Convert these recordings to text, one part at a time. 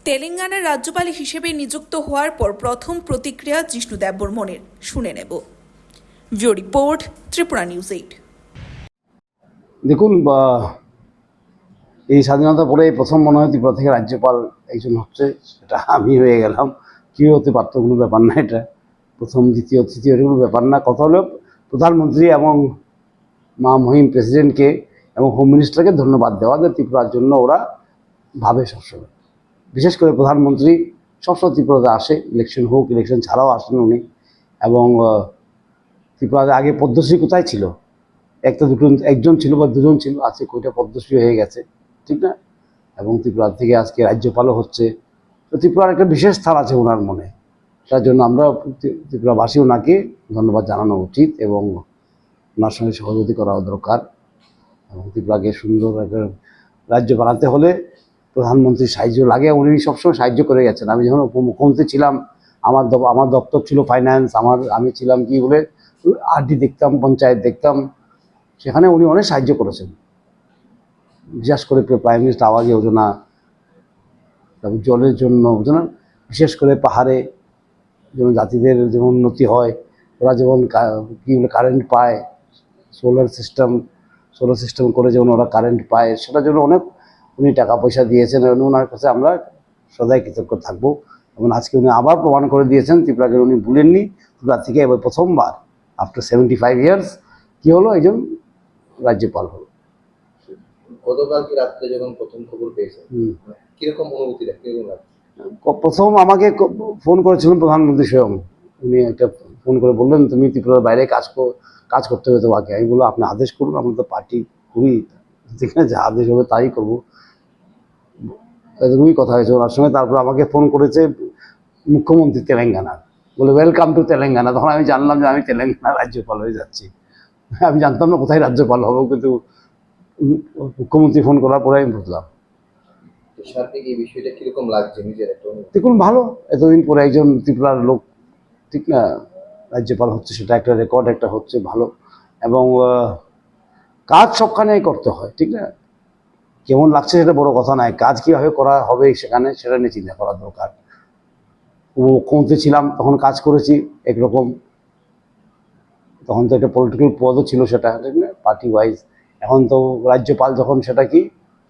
তেলেঙ্গানার রাজ্যপাল হিসেবে নিযুক্ত হওয়ার পর প্রথম প্রতিক্রিয়া জিষ্ণু দেববর্মনের শুনে নেব। Video report, Tripura news 8। দেখুন, এই স্বাধীনতা পরে প্রথম মনে হয় ত্রিপুরা থেকে রাজ্যপাল একজন হচ্ছে, সেটা আমি হয়ে গেলাম। কী হতে পারত, কোনো ব্যাপার না। এটা প্রথম, দ্বিতীয়, তৃতীয় কোনো ব্যাপার না। কথা হলো প্রধানমন্ত্রী এবং মহিম প্রেসিডেন্টকে এবং হোম মিনিস্টারকে ধন্যবাদ দেওয়া যে ত্রিপুরার জন্য ওরা ভাবে সবসময়। বিশেষ করে প্রধানমন্ত্রী সবসময় ত্রিপুরাতে আসে, ইলেকশন হোক, ইলেকশন ছাড়াও আসেন উনি। এবং ত্রিপুরাতে আগে পদ্মশ্রী কোথায় ছিল? একটা দুটো, একজন ছিল বা দুজন ছিল, আজকে কয়টা পদ্মশ্রী হয়ে গেছে, ঠিক না? এবং ত্রিপুরা থেকে আজকে রাজ্যপালও হচ্ছে। তো ত্রিপুরার একটা বিশেষ স্থান আছে ওনার মনে। তার জন্য আমরা ত্রিপুরাবাসী ওনাকে ধন্যবাদ জানানো উচিত এবং ওনার সঙ্গে সহযোগিতা করা দরকার। এবং ত্রিপুরাকে সুন্দর একটা রাজ্য বানাতে হলে প্রধানমন্ত্রীর সাহায্য লাগে। উনি সবসময় সাহায্য করে গেছেন। আমি যখন উপমুখ্যমন্ত্রী ছিলাম, আমার দপ্তর ছিল ফাইন্যান্স, আমি ছিলাম কি বলে আরডি দেখতাম, পঞ্চায়েত দেখতাম, সেখানে উনি অনেক সাহায্য করেছেন। বিশেষ করে প্রাইম মিনিস্টার আবাস যোজনা, তারপর জলের জন্য, বুঝলেন, বিশেষ করে পাহাড়ে যেমন জাতিদের যেমন উন্নতি হয়, ওরা যেমন কী বলে কারেন্ট পায়, সোলার সিস্টেম করে যেমন ওরা কারেন্ট পায়, সেটার জন্য অনেক উনি টাকা পয়সা দিয়েছেন এবং ওনার কাছে আমরা সদাই কৃতজ্ঞ থাকবো। এবং আজকে উনি আবার প্রমাণ করে দিয়েছেন ত্রিপুরাকে উনি ভুলেননি। ত্রিপুরা থেকে এবার প্রথমবার আফটার 75 ইয়ার্স কী হলো, একজন রাজ্যপাল হলো। গতকালকে রাত্রে যখন প্রথম খবর পেয়েছেন, কিরকম অনুভূতিটা, কিরকম লাগছে? প্রথম আমাকে ফোন করেছিলেন প্রধানমন্ত্রী স্বয়ং। উনি একটা ফোন করে বললেন, তুমি ত্রিপুরার বাইরে কাজ করতে হবে তোমাকে। আমি বললাম, আপনি আদেশ করুন, আমরা তো পার্টি করি, যেখানে যা আদেশ হবে তাই করবো। তাই কথা হয়েছে ওনার সঙ্গে। তারপর আমাকে ফোন করেছে মুখ্যমন্ত্রী তেলেঙ্গানার, বলে ওয়েলকাম টু তেলেঙ্গানা। তখন আমি জানলাম যে আমি তেলেঙ্গানার রাজ্যপাল হয়ে যাচ্ছি। আমি জানতাম না কোথায় রাজ্যপাল হবো, কিন্তু মুখ্যমন্ত্রী ফোন করার পরে আমি বুঝলাম। সার্বিক এই বিষয়টা কিরকম লাগছে নিজের একটা অনুভূতি? দেখুন, ভালো, এতদিন পরে একজন ত্রিপুরার লোক, ঠিক না, রাজ্যপাল হচ্ছে, সেটা একটা রেকর্ড একটা হচ্ছে, ভালো। এবং কাজ সবখানেই করতে হয়, ঠিক না? কেমন লাগছে সেটা বড় কথা নয়, কাজ কীভাবে করা হবে সেখানে, সেটা নিয়ে চিন্তা করা দরকার। মুখ্যমন্ত্রী ছিলাম তখন কাজ করেছি একরকম, তখন তো একটা পলিটিক্যাল পদও ছিল সেটা, ঠিক না, পার্টি ওয়াইজ। এখন তো রাজ্যপাল যখন, সেটা কি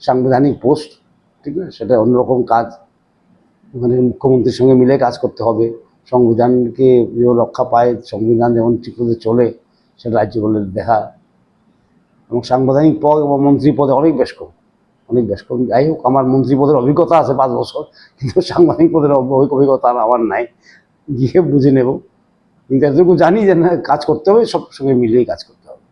সাংবিধানিক পোস্ট, ঠিক না, সেটা অন্যরকম কাজ। ওখানে মুখ্যমন্ত্রীর সঙ্গে মিলে কাজ করতে হবে। সংবিধানকে রক্ষা পায়, সংবিধান যেমন ঠিকমতো চলে, সেটা রাজ্যপালের দেখা। এবং সাংবিধানিক পদ এবং মন্ত্রী পদে অনেক বেশ কম। যাই হোক, আমার মন্ত্রী পদের অভিজ্ঞতা আছে 5 বছর, কিন্তু সাংবিধানিক পদের অভিজ্ঞতা আমার নাই, গিয়ে বুঝে নেব। কিন্তু এতটুকু জানি যে না, কাজ করতে হবে, সব সঙ্গে মিলিয়েই কাজ করতে হবে।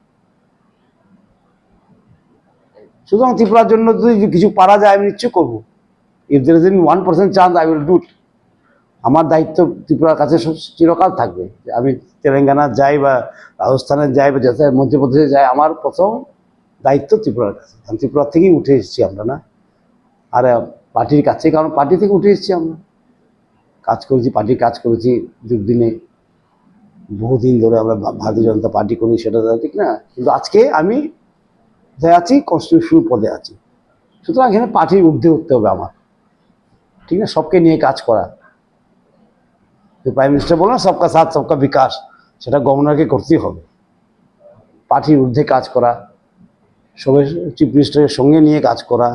সুতরাং ত্রিপুরার জন্য যদি কিছু পারা যায়, আমি নিশ্চয় করবো। If there is 1% chance, I will do it. আমার দায়িত্ব ত্রিপুরার কাছে চিরকাল থাকবে। আমি তেলেঙ্গানা যাই বা রাজস্থানে যাই বা যাতে মধ্যপ্রদেশে যাই, আমার প্রথম দায়িত্ব ত্রিপুরার কাছে। কারণ ত্রিপুরা থেকেই উঠে এসেছি আমরা, না আর পার্টির কাছে, কারণ পার্টি থেকে উঠে এসেছি আমরা। কাজ করেছি, পার্টির কাজ করেছি দুর্দিনে, বহুদিন ধরে আমরা ভারতীয় জনতা পার্টি করি, সেটা ঠিক না। কিন্তু আজকে আমি কোথায় আছি? কনস্টিটিউশনাল পদে আছি। সুতরাং এখানে পার্টির ঊর্ধ্বে উঠতে হবে আমার, ঠিক না, সবকে নিয়ে কাজ করা। প্রাইম মিনিস্টার বললেন সবকা সাথ সবকা বিকাশ, সেটা গভর্নরকে করতেই হবে। পার্টির ঊর্ধ্বে কাজ করা, সবাই চিফ মিনিস্টারের সঙ্গে নিয়ে কাজ করা।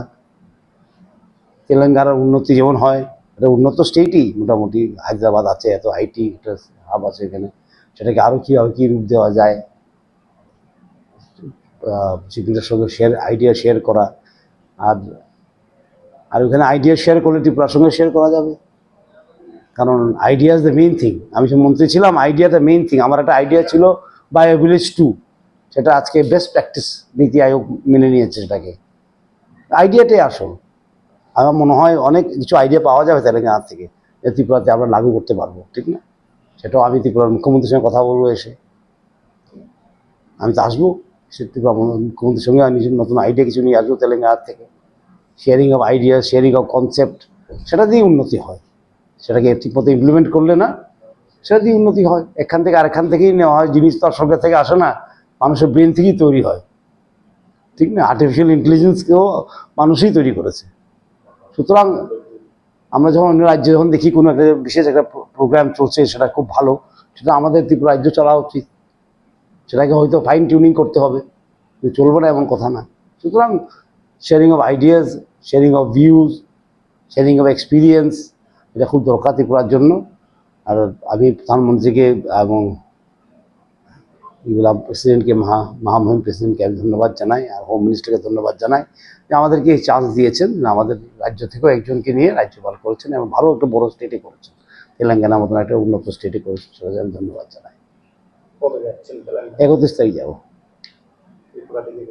তেলেঙ্গানার উন্নতি যেমন হয়, এটা উন্নত স্টেটই মোটামুটি। হায়দ্রাবাদ আছে, এত আইটি একটা হাব আছে এখানে, সেটাকে আরও কীভাবে কী রূপ দেওয়া যায়, চিফ মিনিস্টারের সঙ্গে আইডিয়া শেয়ার করা। আর ওখানে আইডিয়া শেয়ার করলে ত্রিপুরার সঙ্গে শেয়ার করা যাবে, কারণ idea is the main thing. আমি যে মন্ত্রী ছিলাম, আইডিয়া দ্য মেইন থিং। আমার একটা আইডিয়া ছিল বাই ভিলেজ 2, সেটা আজকে বেস্ট প্র্যাকটিস নীতি আয়োগ মেনে নিয়েছে সেটাকে। আইডিয়াটাই আসল। আমার মনে হয় অনেক কিছু আইডিয়া পাওয়া যাবে তেলেঙ্গানা থেকে, যে ত্রিপুরাতে আমরা লাগু করতে পারবো, ঠিক না? সেটাও আমি ত্রিপুরার মুখ্যমন্ত্রীর সঙ্গে কথা বলবো এসে। আমি তো আসবো, সে ত্রিপুরা মুখ্যমন্ত্রীর সঙ্গে আমি নিজের নতুন আইডিয়া কিছু নিয়ে আসবো তেলেঙ্গানা থেকে। Sharing of idea, sharing of concept, সেটা দিয়েই উন্নতি হয়। সেটাকে ঠিকমতো ইমপ্লিমেন্ট করলে না, সেটা দিয়ে উন্নতি হয়। এখান থেকে আরেকখান থেকেই নেওয়া হয়, জিনিস তো আর সরকার থেকে আসে না, মানুষের ব্রেন থেকেই তৈরি হয়, ঠিক না? আর্টিফিশিয়াল ইন্টেলিজেন্সকেও মানুষই তৈরি করেছে। সুতরাং আমরা যখন অন্য রাজ্যে যখন দেখি কোনো একটা বিশেষ একটা প্রোগ্রাম চলছে সেটা খুব ভালো, সেটা আমাদের ত্রিপুরা রাজ্য চলা উচিত, সেটাকে হয়তো ফাইন টিউনিং করতে হবে, কিন্তু চলবে না এমন কথা না। সুতরাং sharing of ideas, sharing of views, sharing of experience এটা খুব দরকার ত্রিপুরার জন্য। আর আমি প্রধানমন্ত্রীকে এবং এগুলা প্রেসিডেন্টকে মহামহিম প্রেসিডেন্টকে আমি ধন্যবাদ জানাই, আর হোম মিনিস্টারকে ধন্যবাদ জানাই যে আমাদেরকে এই চান্স দিয়েছেন, আমাদের রাজ্য থেকেও একজনকে নিয়ে রাজ্যপাল করেছেন এবং ভালো একটা বড় স্টেটে করেছেন, তেলেঙ্গানার মতন একটা উন্নত স্টেটে করেছেন, সেটাকে আমি ধন্যবাদ জানাই। কবে যাচ্ছেন তাহলে? 31 তারিখ যাবো। ত্রিপুরা থেকে